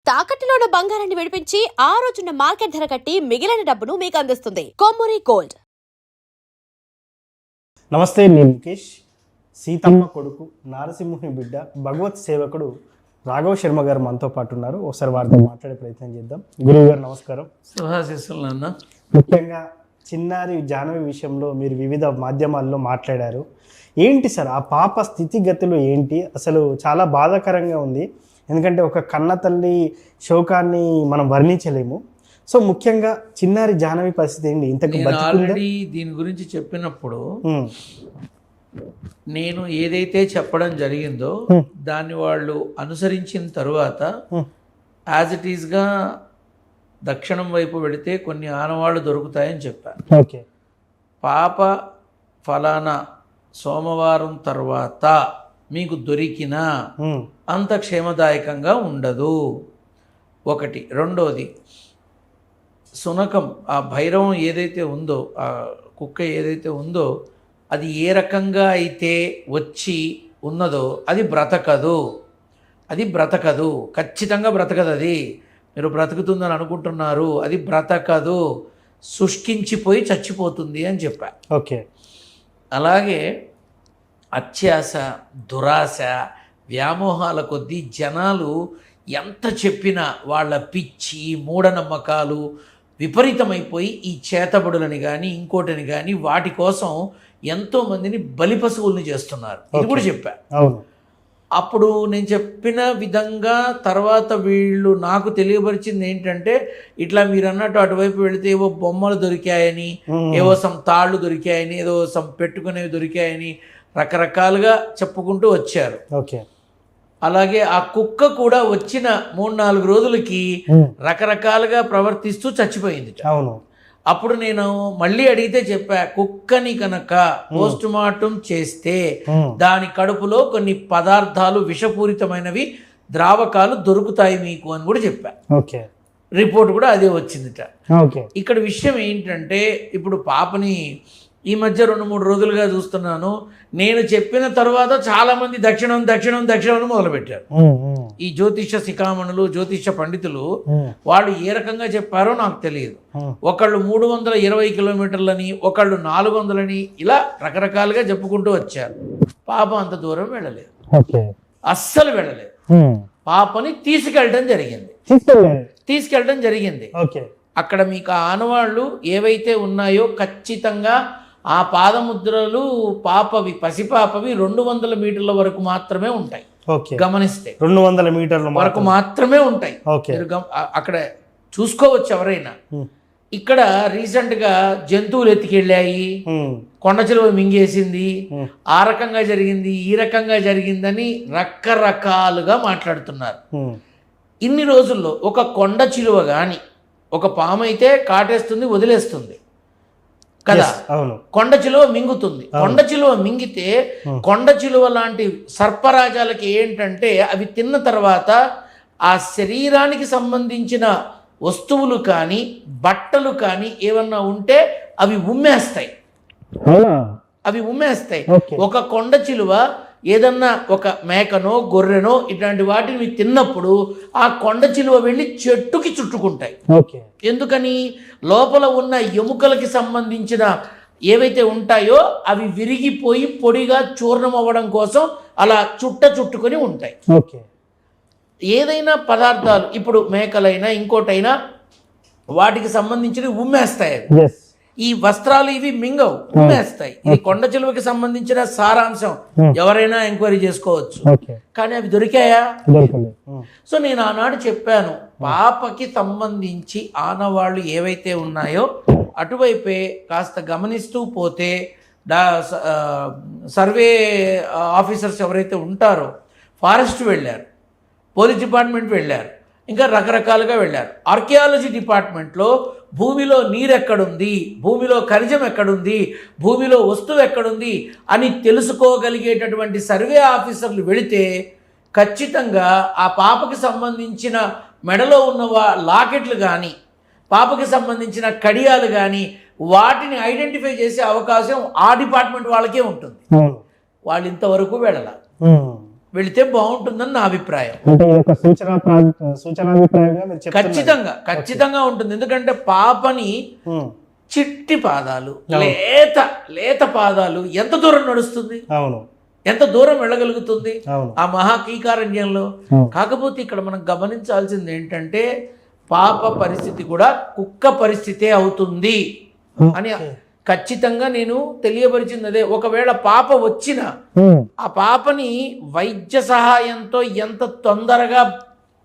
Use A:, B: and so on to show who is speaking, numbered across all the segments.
A: తాకట్టులో ఉన్న బంగారాన్ని విడిపించి ఆ రోజున్న మార్కెట్ ధర కట్టి మిగిలిన డబ్బును మీకు అందిస్తుంది కొమ్మూరి గోల్డ్.
B: నమస్తే, నేను ముఖేష్. సీతమ్మ కొడుకు, నారసింహుని బిడ్డ, భగవత్ సేవకుడు రాఘవ శర్మ గారు మనతో పాటు ఉన్నారు. ఒకసారి వారితో మాట్లాడే ప్రయత్నం చేద్దాం. గురువు గారు నమస్కారం.
C: శుభాశీస్సులు.
B: ముఖ్యంగా చిన్నారి జాహ్నవి విషయంలో మీరు వివిధ మాధ్యమాల్లో మాట్లాడారు. ఏంటి సార్ ఆ పాప స్థితిగతులు ఏంటి? అసలు చాలా బాధాకరంగా ఉంది. ఎందుకంటే ఒక కన్న తల్లి శోకాన్ని మనం వర్ణించలేము. సో ముఖ్యంగా చిన్నారి జాహ్నవి పరిస్థితి ఏంటి? ఇంతకు
C: ఆల్రెడీ దీని గురించి చెప్పినప్పుడు నేను ఏదైతే చెప్పడం జరిగిందో దాన్ని వాళ్ళు అనుసరించిన తరువాత యాజ్ ఇట్ ఈస్గా దక్షిణం వైపు వెళితే కొన్ని ఆనవాళ్ళు దొరుకుతాయని చెప్పాను.
B: ఓకే,
C: పాప ఫలానా సోమవారం తర్వాత మీకు దొరికినా అంత క్షేమదాయకంగా ఉండదు. ఒకటి. రెండోది, శునకం ఆ భైరవం ఏదైతే ఉందో, ఆ కుక్క ఏదైతే ఉందో, అది ఏ రకంగా అయితే వచ్చి ఉన్నదో అది బ్రతకదు. అది బ్రతకదు, ఖచ్చితంగా బ్రతకదు. అది మీరు బ్రతుకుతుందని అనుకుంటున్నారు, అది బ్రతకదు, శుష్కించిపోయి చచ్చిపోతుంది అని చెప్పా.
B: ఓకే.
C: అలాగే అత్యాశ, దురాశ, వ్యామోహాల కొద్దీ జనాలు ఎంత చెప్పినా వాళ్ళ పిచ్చి మూఢనమ్మకాలు విపరీతమైపోయి ఈ చేతబడులని కానీ ఇంకోటిని కానీ వాటి కోసం ఎంతోమందిని బలి పశువుల్ని చేస్తున్నారు. ఇది కూడా చెప్పా. అప్పుడు నేను చెప్పిన విధంగా తర్వాత వీళ్ళు నాకు తెలియపరిచింది ఏంటంటే, ఇట్లా మీరు అన్నట్టు అటువైపు వెళితే ఏవో బొమ్మలు దొరికాయని, ఏవో సమ్ తాళ్ళు దొరికాయని, ఏదో సమ్ పెట్టుకునేవి దొరికాయని రకరకాలుగా చెప్పుకుంటూ వచ్చారు.
B: ఓకే.
C: అలాగే ఆ కుక్క కూడా వచ్చిన 3-4 రోజులకి రకరకాలుగా ప్రవర్తిస్తూ చచ్చిపోయింది.
B: అవును.
C: అప్పుడు నేను మళ్ళీ అడిగితే చెప్పా, కుక్కని కనుక పోస్ట్ మార్టం చేస్తే దాని కడుపులో కొన్ని పదార్థాలు విషపూరితమైనవి ద్రావకాలు దొరుకుతాయి మీకు అని కూడా చెప్పా.
B: ఓకే.
C: రిపోర్ట్ కూడా అదే వచ్చిందిట.
B: ఓకే.
C: ఇక్కడ విషయం ఏంటంటే, ఇప్పుడు పాపని ఈ మధ్య 2-3 రోజులుగా చూస్తున్నాను. నేను చెప్పిన తర్వాత చాలామంది దక్షిణం దక్షిణం దక్షిణం అని మొదలుపెట్టారు. ఈ జ్యోతిష శిఖామణులు, జ్యోతిష పండితులు వాళ్ళు ఏ రకంగా చెప్పారో నాకు తెలియదు. ఒకళ్ళు 320 కిలోమీటర్లని, ఒకళ్ళు 400 ఇలా రకరకాలుగా చెప్పుకుంటూ వచ్చారు. పాప అంత దూరం వెళ్ళలేదు, అస్సలు వెళ్ళలేదు. పాపని తీసుకెళ్ళడం జరిగింది. అక్కడ మీకు ఆనవాళ్ళు ఏవైతే ఉన్నాయో ఖచ్చితంగా ఆ పాదముద్రలు పాపవి, పసిపాపవి 200 మీటర్ల వరకు మాత్రమే ఉంటాయి. గమనిస్తే
B: 200 మీటర్ల
C: వరకు మాత్రమే ఉంటాయి. అక్కడ చూసుకోవచ్చు ఎవరైనా. ఇక్కడ రీసెంట్గా జంతువులు ఎత్తికెళ్ళాయి, కొండ చిలువ మింగేసింది, ఆ రకంగా జరిగింది, ఈ రకంగా జరిగిందని రకరకాలుగా మాట్లాడుతున్నారు. ఇన్ని రోజుల్లో ఒక కొండ చిలువ కానీ, ఒక పాము అయితే కాటేస్తుంది, వదిలేస్తుంది కదా, కొండ చిలువ మింగుతుంది. కొండ చిలువ మింగితే కొండ చిలువ లాంటి సర్పరాజాలకి ఏంటంటే, అవి తిన్న తర్వాత ఆ శరీరానికి సంబంధించిన వస్తువులు కానీ బట్టలు కానీ ఏమన్నా ఉంటే అవి ఉమ్మేస్తాయి. ఒక కొండ చిలువ ఏదన్నా ఒక మేకనో గొర్రెనో ఇట్లాంటి వాటిని తిన్నప్పుడు ఆ కొండ చిలువ వెళ్ళి చెట్టుకి చుట్టుకుంటాయి. ఎందుకని? లోపల ఉన్న ఎముకలకి సంబంధించిన ఏవైతే ఉంటాయో అవి విరిగిపోయి పొడిగా చూర్ణం అవ్వడం కోసం అలా చుట్టుకొని ఉంటాయి. ఏదైనా పదార్థాలు, ఇప్పుడు మేకలైనా ఇంకోటైనా వాటికి సంబంధించినవి ఉమ్మేస్తాయి. ఈ వస్త్రాలు ఇవి మింగవు, ఉమ్మేస్తాయి. ఇది కొండ చిలువకి సంబంధించిన సారాంశం, ఎవరైనా ఎంక్వైరీ చేసుకోవచ్చు. కానీ అవి దొరికాయా? సో నేను ఆనాడు చెప్పాను, పాపకి సంబంధించి ఆనవాళ్ళు ఏవైతే ఉన్నాయో అటువైపే కాస్త గమనిస్తూ పోతే సర్వే ఆఫీసర్స్ ఎవరైతే ఉంటారో, ఫారెస్ట్ వెళ్ళారు, పోలీస్ డిపార్ట్మెంట్ వెళ్ళారు, ఇంకా రకరకాలుగా వెళ్ళారు. ఆర్కియాలజీ డిపార్ట్మెంట్లో భూమిలో నీరు ఎక్కడుంది, భూమిలో ఖనిజం ఎక్కడుంది, భూమిలో వస్తువు ఎక్కడుంది అని తెలుసుకోగలిగేటటువంటి సర్వే ఆఫీసర్లు వెళితే ఖచ్చితంగా ఆ పాపకి సంబంధించిన మెడలో ఉన్న లాకెట్లు కానీ, పాపకి సంబంధించిన కడియాలు కానీ వాటిని ఐడెంటిఫై చేసే అవకాశం ఆ డిపార్ట్మెంట్ వాళ్ళకే ఉంటుంది. వాళ్ళు ఇంతవరకు వెళితే బాగుంటుందని నా అభిప్రాయం.
B: అంటే ఇది ఒక సూచనాభిప్రాయంగా మీరు చెప్తున్నారు.
C: ఖచ్చితంగా ఉంటుంది. ఎందుకంటే పాపని
B: ఉమ్,
C: చిట్టి పాదాలు, లేత పాదాలు ఎంత దూరం నడుస్తుంది,
B: అవును
C: ఎంత దూరం వెళ్ళగలుగుతుంది
B: అవును
C: ఆ మహాకీకారణ్యంలో.
B: అవును.
C: కాకపోతే ఇక్కడ మనం గమనించాల్సింది ఏంటంటే పాప పరిస్థితి కూడా కుక్క పరిస్థితే అవుతుంది అని ఖచ్చితంగా నేను తెలియపరిచింది అదే. ఒకవేళ పాప వచ్చిన
B: ఉమ్,
C: ఆ పాపని వైద్య సహాయంతో ఎంత తొందరగా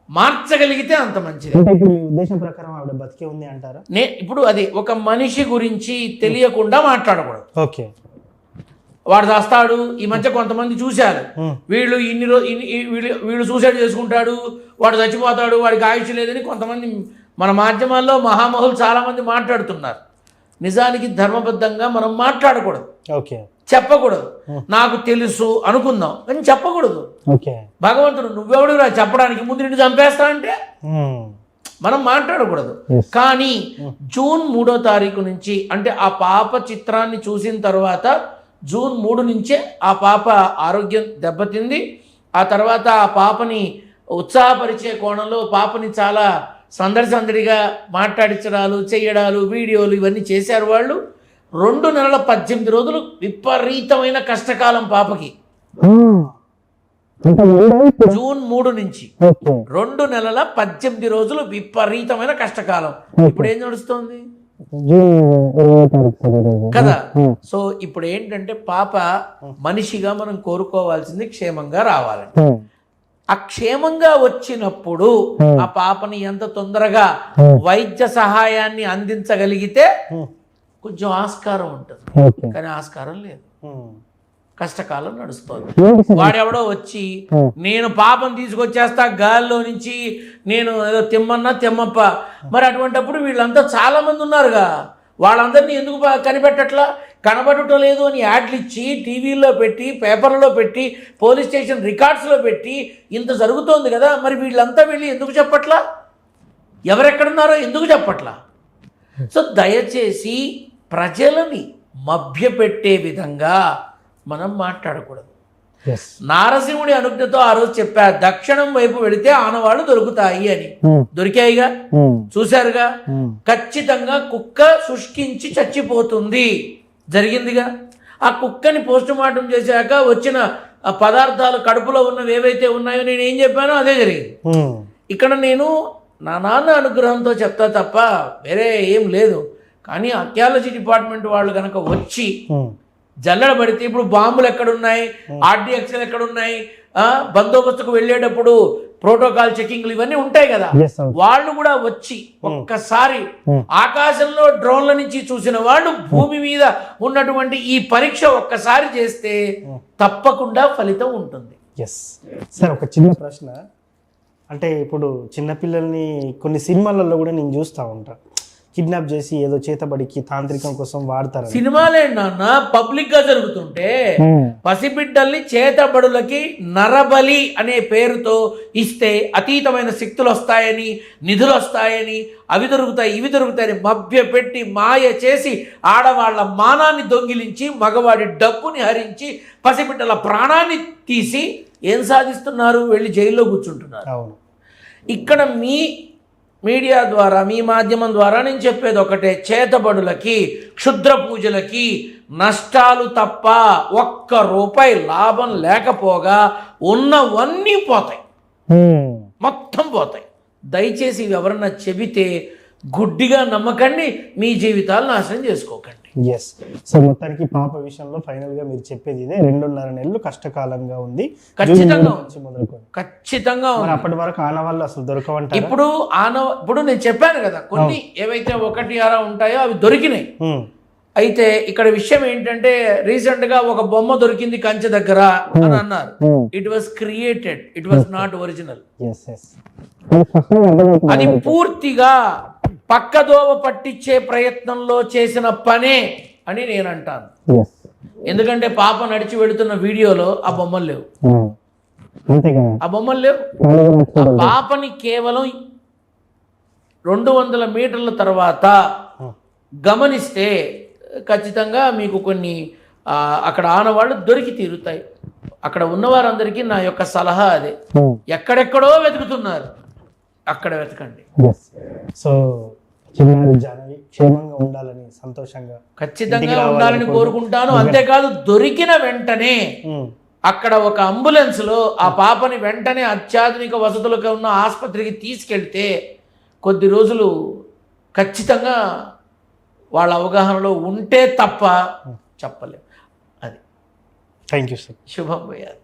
C: మార్చగలిగితే అంత మంచిది.
B: అంటే ఇప్పుడు మీ ఉద్దేశం ప్రకారం ఆవిడ బతికే ఉంది అంటారా?
C: ఇప్పుడు అది ఒక మనిషి గురించి తెలియకుండా మాట్లాడకూడదు.
B: ఓకే.
C: వాడు చేస్తాడు. ఈ మధ్య కొంతమంది చూశారు,
B: ఉమ్,
C: వీళ్ళు వీళ్ళు సూసైడ్ చేసుకుంటాడు, వాడు చచ్చిపోతాడు, వాడికి ఆయుష్ లేదని కొంతమంది మన మాధ్యమాల్లో మహామహులు చాలామంది మాట్లాడుతున్నారు. నిజానికి ధర్మబద్ధంగా మనం మాట్లాడకూడదు,
B: ఓకే,
C: చెప్పకూడదు. నాకు తెలుసు అనుకుందాం కానీ చెప్పకూడదు.
B: ఓకే.
C: భగవంతుడు నువ్వెవడురా చెప్పడానికి, ముందు నిన్ను చంపేస్తా అంటే
B: ఉమ్,
C: మనం మాట్లాడకూడదు.
B: Yes.
C: కానీ జూన్ 3వ తారీఖు నుంచి, అంటే ఆ పాప చిత్రాన్ని చూసిన తర్వాత జూన్ 3 నుంచే ఆ పాప ఆరోగ్యం దెబ్బతింది. ఆ తర్వాత ఆ పాపని ఉత్సాహపరిచే కోణంలో పాపని చాలా సందడిగా మాట్లాడించడాలు, చేయడాలు, వీడియోలు ఇవన్నీ చేశారు వాళ్ళు. 2 నెలల 18 రోజులు విపరీతమైన కష్టకాలం పాపకి. జూన్ 3 నుంచి 2 నెలల 18 రోజులు విపరీతమైన కష్టకాలం. ఇప్పుడు ఏం నడుస్తుంది కదా. సో ఇప్పుడు ఏంటంటే పాప మనిషిగా మనం కోరుకోవాల్సింది క్షేమంగా రావాలని. ఆ క్షేమంగా వచ్చినప్పుడు ఆ పాపని ఎంత తొందరగా వైద్య సహాయాన్ని అందించగలిగితే కొంచెం ఆస్కారం ఉంటుంది. కానీ ఆస్కారం లేదు, కష్టకాలం నడుస్తుంది. వాడెవడో వచ్చి నేను పాపం తీసుకొచ్చేస్తా గాల్లో నుంచి, నేను ఏదో తెమ్మప్ప. మరి అటువంటిప్పుడు వీళ్ళంతా చాలా మంది ఉన్నారుగా, వాళ్ళందరినీ ఎందుకు కనిపెట్టట్లా? కనబడటం లేదు అని యాడ్లు ఇచ్చి టీవీల్లో పెట్టి, పేపర్లలో పెట్టి, పోలీస్ స్టేషన్ రికార్డ్స్లో పెట్టి ఇంత జరుగుతోంది కదా. మరి వీళ్ళంతా వెళ్ళి ఎందుకు చెప్పట్లా? ఎవరెక్కడున్నారో ఎందుకు చెప్పట్లా? సో దయచేసి ప్రజలని మభ్యపెట్టే విధంగా మనం మాట్లాడకూడదు. నారసింహుడి అనుజ్ఞతో ఆ రోజు చెప్పా, దక్షిణం వైపు వెళితే ఆనవాళ్ళు దొరుకుతాయి అని. దొరికాయిగా, చూశారుగా. ఖచ్చితంగా కుక్క శుష్కించి చచ్చిపోతుంది, జరిగిందిగా. ఆ కుక్కని పోస్ట్ మార్టం చేశాక వచ్చిన పదార్థాలు కడుపులో ఉన్నవి ఏవైతే ఉన్నాయో నేను ఏం చెప్పానో అదే జరిగింది. ఇక్కడ నేను నా నాన్న అనుగ్రహంతో చెప్తా తప్ప వేరే ఏం లేదు. కానీ ఆర్కియాలజీ డిపార్ట్మెంట్ వాళ్ళు కనుక వచ్చి జల్లెడ పడితే, ఇప్పుడు బాంబులు ఎక్కడున్నాయి, ఆర్డిఎక్స్లు ఎక్కడున్నాయి, బందోబస్తుకు వెళ్ళేటప్పుడు ప్రోటోకాల్ చెకింగ్లు ఇవన్నీ ఉంటాయి కదా, వాళ్ళు కూడా వచ్చి ఒక్కసారి ఆకాశంలో డ్రోన్ల నుంచి చూసిన వాళ్ళు భూమి మీద ఉన్నటువంటి ఈ పరీక్ష ఒక్కసారి చేస్తే తప్పకుండా ఫలితం ఉంటుంది.
B: సార్, ఒక చిన్న ప్రశ్న. అంటే ఇప్పుడు చిన్నపిల్లల్ని కొన్ని సినిమాలలో కూడా నేను చూస్తూ ఉంటాను, కిడ్నాప్ చేసి ఏదో చేతబడికి తాంత్రికం కోసం వాడతారు.
C: సినిమాలే నాన్న పబ్లిక్ గా జరుగుతుంటే పసిబిడ్డల్ని చేతబడులకి నరబలి అనే పేరుతో ఇస్తే అతీతమైన శక్తులు వస్తాయని, నిధులు వస్తాయని, అవి దొరుకుతాయి ఇవి దొరుకుతాయని మభ్యపెట్టి మాయ చేసి ఆడవాళ్ల మానాన్ని దొంగిలించి, మగవాడి డబ్బుని హరించి, పసిబిడ్డల ప్రాణాన్ని తీసి ఏం సాధిస్తున్నారు? వెళ్ళి జైల్లో కూర్చుంటున్నారు.
B: అవును. ఇక్కడ
C: మీ మీడియా ద్వారా, మీ మాధ్యమం ద్వారా నేను చెప్పేది ఒకటే, చేతబడులకి, క్షుద్ర పూజలకి నష్టాలు తప్ప ₹1 లాభం లేకపోగా ఉన్నవన్నీ పోతాయి, మొత్తం పోతాయి. దయచేసి ఎవరన్నా చెబితే గుడ్డిగా నమ్మకండి, మీ జీవితాలు నాశనం చేసుకోకండి.
B: సో మొత్తానికి పాప విషయంలో ఫైనల్ గా మీరు చెప్పేది ఇదే, 2.5 నెలలు కష్టకాలంగా ఉంది.
C: ఖచ్చితంగా
B: అప్పటి వరకు ఆనవాళ్ళు అసలు దొరకవంటారు.
C: ఇప్పుడు నేను చెప్పాను కదా, కొన్ని ఏవైతే 1-6 ఉంటాయో అవి దొరికినాయి. అయితే ఇక్కడ విషయం ఏంటంటే, రీసెంట్ గా ఒక బొమ్మ దొరికింది కంచె దగ్గర అని అన్నారు. It was created, it was not original. అది పూర్తిగా పక్కదోవ పట్టించే ప్రయత్నంలో చేసిన పనే అని నేను అంటాను. ఎందుకంటే పాప నడిచి వెళుతున్న వీడియోలో ఆ బొమ్మలు లేవు, ఆ బొమ్మలు లేవు. ఆ పాపని కేవలం 200 మీటర్ల తర్వాత గమనిస్తే ఖచ్చితంగా మీకు కొన్ని అక్కడ ఆనవాళ్ళు దొరికి తీరుతాయి. అక్కడ ఉన్నవారందరికీ నా యొక్క సలహా అదే, ఎక్కడెక్కడో వెతుకుతున్నారు, అక్కడ వెతకండి.
B: సో చిన్నారి జాహ్నవి క్షేమంగా ఉండాలని సంతోషంగా
C: ఖచ్చితంగా ఉండాలని కోరుకుంటాను. అంతేకాదు దొరికిన వెంటనే అక్కడ ఒక అంబులెన్స్లో ఆ పాపని వెంటనే అత్యాధునిక వసతులకు ఉన్న ఆసుపత్రికి తీసుకెళ్తే కొద్ది రోజులు ఖచ్చితంగా వాళ్ళ అవగాహనలో ఉంటే తప్ప చెప్పలేము. అది
B: థ్యాంక్ యూ సార్.
C: శుభం భూయాత్.